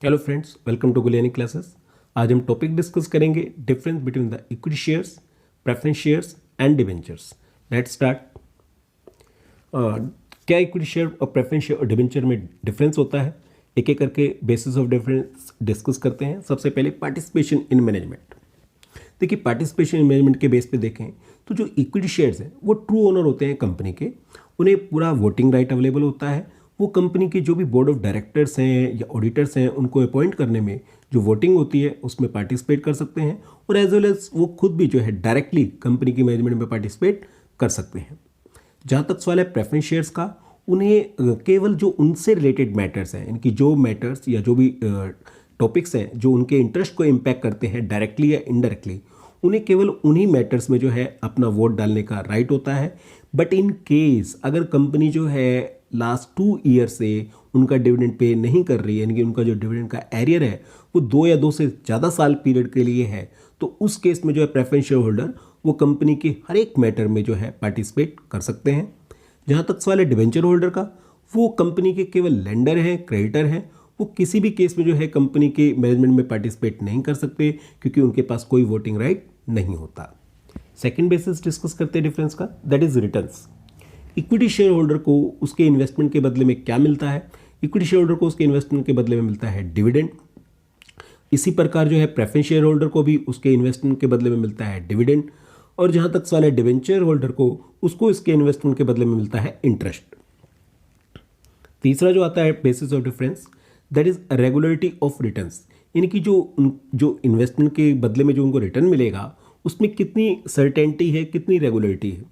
Hello friends, welcome to Guliani classes. आज हम topic discuss करेंगे difference between the equity shares, preference shares and debentures. Let's start. क्या equity share और preference share और debenture में difference होता है, एक एक करके बेसिस ऑफ डिफरेंस डिस्कस करते हैं। सबसे पहले पार्टिसिपेशन इन मैनेजमेंट। देखिए, पार्टिसिपेशन इन मैनेजमेंट के बेस पे देखें तो जो इक्विटी शेयर्स हैं वो ट्रू ओनर होते हैं कंपनी के, उन्हें पूरा वोटिंग राइट अवेलेबल होता है। वो कंपनी के जो भी बोर्ड ऑफ डायरेक्टर्स हैं या ऑडिटर्स हैं उनको अपॉइंट करने में जो वोटिंग होती है उसमें पार्टिसिपेट कर सकते हैं, और एज वेल एज वो खुद भी जो है डायरेक्टली कंपनी की मैनेजमेंट में पार्टिसिपेट कर सकते हैं। जहाँ तक सवाल है प्रेफरेंस शेयर्स का, उन्हें केवल जो उनसे रिलेटेड मैटर्स हैं, इनकी जो मैटर्स या जो भी टॉपिक्स हैं जो उनके इंटरेस्ट को इम्पैक्ट करते हैं डायरेक्टली या इनडायरेक्टली, उन्हें केवल उन्हीं मैटर्स में जो है अपना वोट डालने का राइट होता है। बट इन केस अगर कंपनी जो है लास्ट 2 ईयर से उनका डिविडेंड पे नहीं कर रही है, यानी कि उनका जो डिविडेंड का एरियर है वो 2 या 2 से ज़्यादा साल पीरियड के लिए है, तो उस केस में जो है प्रेफरेंस शेयर होल्डर वो कंपनी के हर एक मैटर में जो है पार्टिसिपेट कर सकते हैं। जहाँ तक सवाल है डिवेंचर होल्डर का, वो कंपनी के केवल लेंडर हैं, क्रेडिटर हैं, वो किसी भी केस में जो है कंपनी के मैनेजमेंट में पार्टिसिपेट नहीं कर सकते क्योंकि उनके पास कोई वोटिंग राइट नहीं होता। सेकेंड बेसिस डिस्कस करते हैं डिफरेंस का, that is returns. Equity share holder को उसके इन्वेस्टमेंट के बदले में क्या मिलता है? इक्विटी शेयर होल्डर को उसके इन्वेस्टमेंट के बदले में मिलता है डिविडेंड। इसी प्रकार जो है प्रेफरेंस शेयर होल्डर को भी उसके इन्वेस्टमेंट के बदले में मिलता है डिविडेंड। और जहां तक सवाल है डिवेंचर होल्डर को, उसको इसके इन्वेस्टमेंट के बदले में मिलता है इंटरेस्ट। तीसरा जो आता है basis of difference, that is regularity of returns, यानी कि जो इन्वेस्टमेंट के बदले में जो उनको रिटर्न मिलेगा उसमें कितनी सर्टेनिटी है, कितनी रेगुलरिटी है।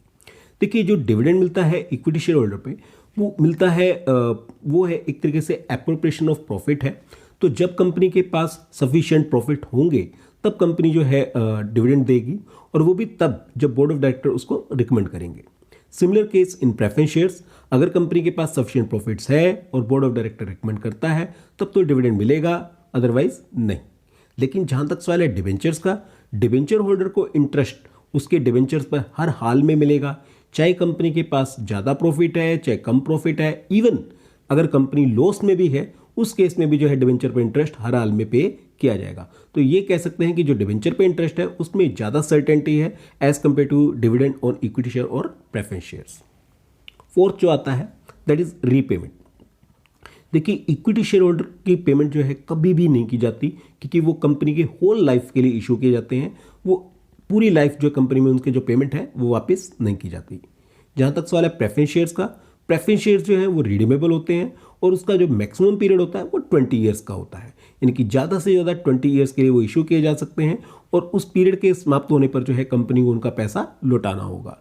देखिए, जो डिविडेंड मिलता है इक्विटी शेयर होल्डर पे, वो मिलता है वो है एक तरीके से एप्रोप्रिएशन ऑफ प्रॉफिट है। तो जब कंपनी के पास सफिशिएंट प्रॉफिट होंगे तब कंपनी जो है डिविडेंड देगी, और वो भी तब जब बोर्ड ऑफ डायरेक्टर उसको रिकमेंड करेंगे। Similar case in preference shares, अगर कंपनी के पास सफिशिएंट प्रॉफिट्स है और बोर्ड ऑफ डायरेक्टर रिकमेंड करता है तब तो डिविडेंड मिलेगा, अदरवाइज नहीं। लेकिन जहाँ तक सवाल है डिवेंचर्स का, डिवेंचर होल्डर को इंटरेस्ट उसके डिवेंचर्स पर हर हाल में मिलेगा, चाहे कंपनी के पास ज़्यादा प्रॉफिट है चाहे कम प्रॉफिट है। इवन अगर कंपनी लॉस में भी है उस केस में भी जो है डिवेंचर पे इंटरेस्ट हर हाल में पे किया जाएगा। तो ये कह सकते हैं कि जो डिवेंचर पे इंटरेस्ट है उसमें ज़्यादा सर्टेनिटी है as compare to dividend on equity share और प्रेफरेंस शेयर्स। फोर्थ जो आता है दैट इज रीपेमेंट। देखिए, इक्विटी शेयर होल्डर की पेमेंट जो है कभी भी नहीं की जाती क्योंकि वो कंपनी के होल लाइफ के लिए इशू किए जाते हैं। वो पूरी लाइफ जो कंपनी में उनके जो पेमेंट है वो वापस नहीं की जाती। जहाँ तक सवाल है प्रेफरेंस शेयर्स का, प्रेफरेंस शेयर्स जो है वो रिडीमेबल होते हैं और उसका जो मैक्सिमम पीरियड होता है वो 20 ईयर्स का होता है, यानी कि ज़्यादा से ज़्यादा 20 ईयर्स के लिए वो इशू किए जा सकते हैं, और उस पीरियड के समाप्त होने पर जो है कंपनी को उनका पैसा लौटाना होगा।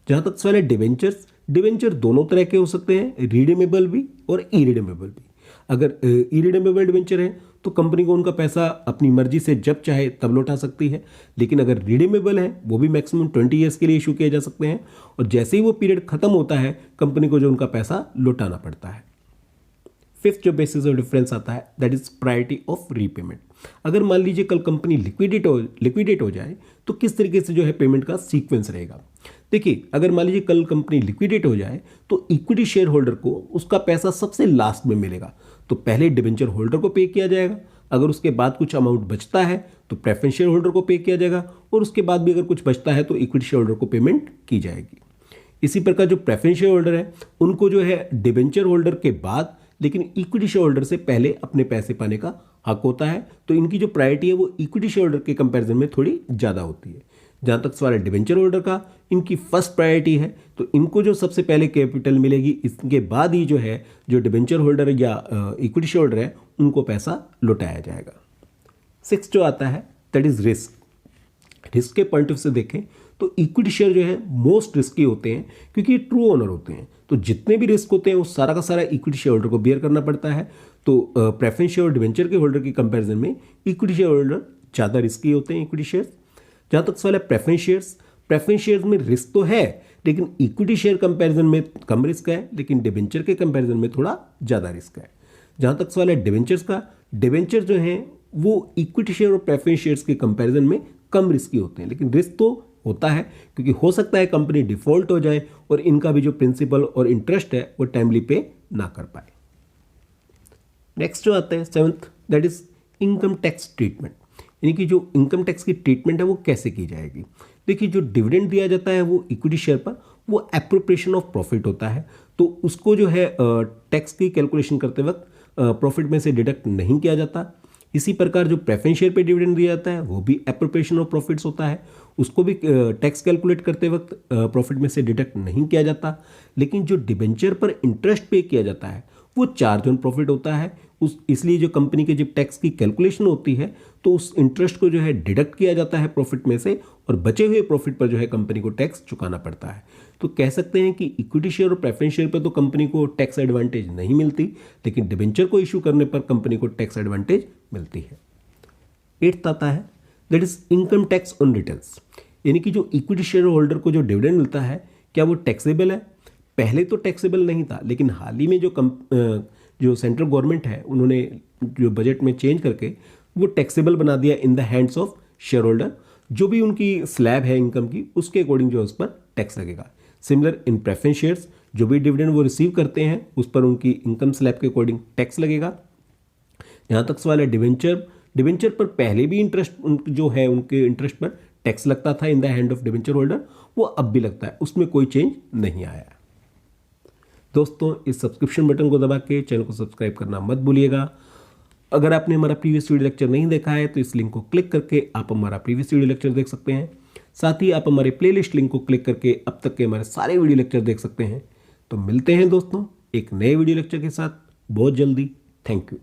जहाँ तक सवाल है डिवेंचर्स, डिवेंचर दोनों तरह के हो सकते हैं, रिडीमेबल भी और इरिडीमेबल भी। अगर इरिडीमेबल डिवेंचर है तो कंपनी को उनका पैसा अपनी मर्जी से जब चाहे तब लौटा सकती है, लेकिन अगर रिडीमेबल है वो भी मैक्सिमम 20 ईयर्स के लिए इशू किए जा सकते हैं, और जैसे ही वो पीरियड खत्म होता है कंपनी को जो उनका पैसा लौटाना पड़ता है। फिफ्थ जो बेसिस ऑफ डिफरेंस आता है that is priority of repayment. अगर मान लीजिए कल कंपनी लिक्विडेट हो जाए तो किस तरीके से जो है पेमेंट का सीक्वेंस रहेगा। देखिए, अगर मान लीजिए कल कंपनी लिक्विडेट हो जाए तो इक्विटी शेयर होल्डर को उसका पैसा सबसे लास्ट में मिलेगा, तो पहले डिवेंचर होल्डर को पे किया जाएगा, अगर उसके बाद कुछ अमाउंट बचता है तो प्रेफरेंस शेयर होल्डर को पे किया जाएगा, और उसके बाद भी अगर कुछ बचता है तो इक्विटी शेयर होल्डर को पेमेंट की जाएगी। इसी प्रकार जो प्रेफरेंस शेयर होल्डर है उनको जो है डिवेंचर होल्डर के बाद लेकिन इक्विटी शेयर होल्डर से पहले अपने पैसे पाने का हक होता है, तो इनकी जो प्रायोरिटी है वो इक्विटी शेयर होल्डर के कंपैरिजन में थोड़ी ज़्यादा होती है। जहाँ तक सवाल है डिवेंचर होल्डर का, इनकी फर्स्ट प्रायोरिटी है, तो इनको जो सबसे पहले कैपिटल मिलेगी, इसके बाद ही जो है जो डिवेंचर होल्डर या इक्विटी शेयर होल्डर है उनको पैसा लौटाया जाएगा। सिक्स जो आता है दैट इज रिस्क। रिस्क के पॉइंट ऑफ से देखें तो इक्विटी शेयर जो है मोस्ट रिस्की होते हैं क्योंकि ये ट्रू ओनर होते हैं, तो जितने भी रिस्क होते हैं वो सारा का सारा इक्विटी शेयर होल्डर को बियर करना पड़ता है। तो प्रेफरेंस शेयर और डिवेंचर के होल्डर की कंपैरिजन में इक्विटी शेयर होल्डर ज़्यादा रिस्की होते हैं इक्विटी शेयर। जहाँ तक सवाल है प्रेफरेंस शेयर्स में रिस्क तो है लेकिन इक्विटी शेयर कंपैरिजन में कम रिस्क है, लेकिन डिवेंचर के कंपैरिजन में थोड़ा ज़्यादा रिस्क है। जहाँ तक सवाल है डिवेंचर्स का, डिवेंचर जो हैं वो इक्विटी शेयर और प्रेफरेंस शेयर्स के कंपैरिजन में कम रिस्की होते हैं, लेकिन रिस्क तो होता है क्योंकि हो सकता है कंपनी डिफॉल्ट हो जाए और इनका भी जो प्रिंसिपल और इंटरेस्ट है वो टाइमली पे ना कर पाए। नेक्स्ट जो आता है seventh that is income tax treatment, यानी कि जो इनकम टैक्स की ट्रीटमेंट है वो कैसे की जाएगी। देखिए जो डिविडेंड दिया जाता है वो इक्विटी शेयर पर वो एप्रोप्रिएशन ऑफ प्रॉफिट होता है, तो उसको जो है टैक्स की कैलकुलेशन करते वक्त प्रॉफिट में से डिडक्ट नहीं किया जाता। इसी प्रकार जो प्रेफरेंस शेयर पे डिविडेंड दिया जाता है वो भी एप्रोप्रिएशन ऑफ प्रॉफिट्स होता है, उसको भी टैक्स कैलकुलेट करते वक्त प्रॉफिट में से डिडक्ट नहीं किया जाता। लेकिन जो डिबेंचर पर इंटरेस्ट पे किया जाता है वो चार्ज ऑन प्रॉफिट होता है, इसलिए जो कंपनी के जब टैक्स की कैलकुलेशन होती है तो उस इंटरेस्ट को जो है डिडक्ट किया जाता है प्रॉफिट में से, और बचे हुए प्रॉफिट पर जो है कंपनी को टैक्स चुकाना पड़ता है। तो कह सकते हैं कि इक्विटी शेयर और प्रेफरेंस शेयर पर तो कंपनी को टैक्स एडवांटेज नहीं मिलती, लेकिन डिबेंचर को इशू करने पर कंपनी को टैक्स एडवांटेज मिलती है। 8th आता है that is income tax on returns, यानी कि जो इक्विटी शेयर होल्डर को जो डिविडेंड मिलता है क्या वो टैक्सेबल है। पहले तो टैक्सेबल नहीं था, लेकिन हाल ही में जो सेंट्रल गवर्नमेंट है उन्होंने जो बजट में चेंज करके वो टैक्सेबल बना दिया in the hands of share holder. जो भी उनकी स्लैब है इनकम की उसके अकॉर्डिंग जो है उस पर टैक्स लगेगा। सिमिलर इन प्रेफरेंस शेयर्स, जो भी डिविडेंड वो रिसीव करते हैं उस पर उनकी इनकम स्लैब के अकॉर्डिंग टैक्स लगेगा। यहाँ तक सवाल है डिवेंचर पर पहले भी इंटरेस्ट जो है उनके इंटरेस्ट पर टैक्स लगता था in the hand of debenture holder, वो अब भी लगता है, उसमें कोई चेंज नहीं आया। दोस्तों इस सब्सक्रिप्शन बटन को दबा के चैनल को सब्सक्राइब करना मत भूलिएगा। अगर आपने हमारा प्रीवियस वीडियो लेक्चर नहीं देखा है तो इस लिंक को क्लिक करके आप हमारा प्रीवियस वीडियो लेक्चर देख सकते हैं। साथ ही आप हमारे प्लेलिस्ट लिंक को क्लिक करके अब तक के हमारे सारे वीडियो लेक्चर देख सकते हैं। तो मिलते हैं दोस्तों एक नए वीडियो लेक्चर के साथ बहुत जल्दी। Thank you.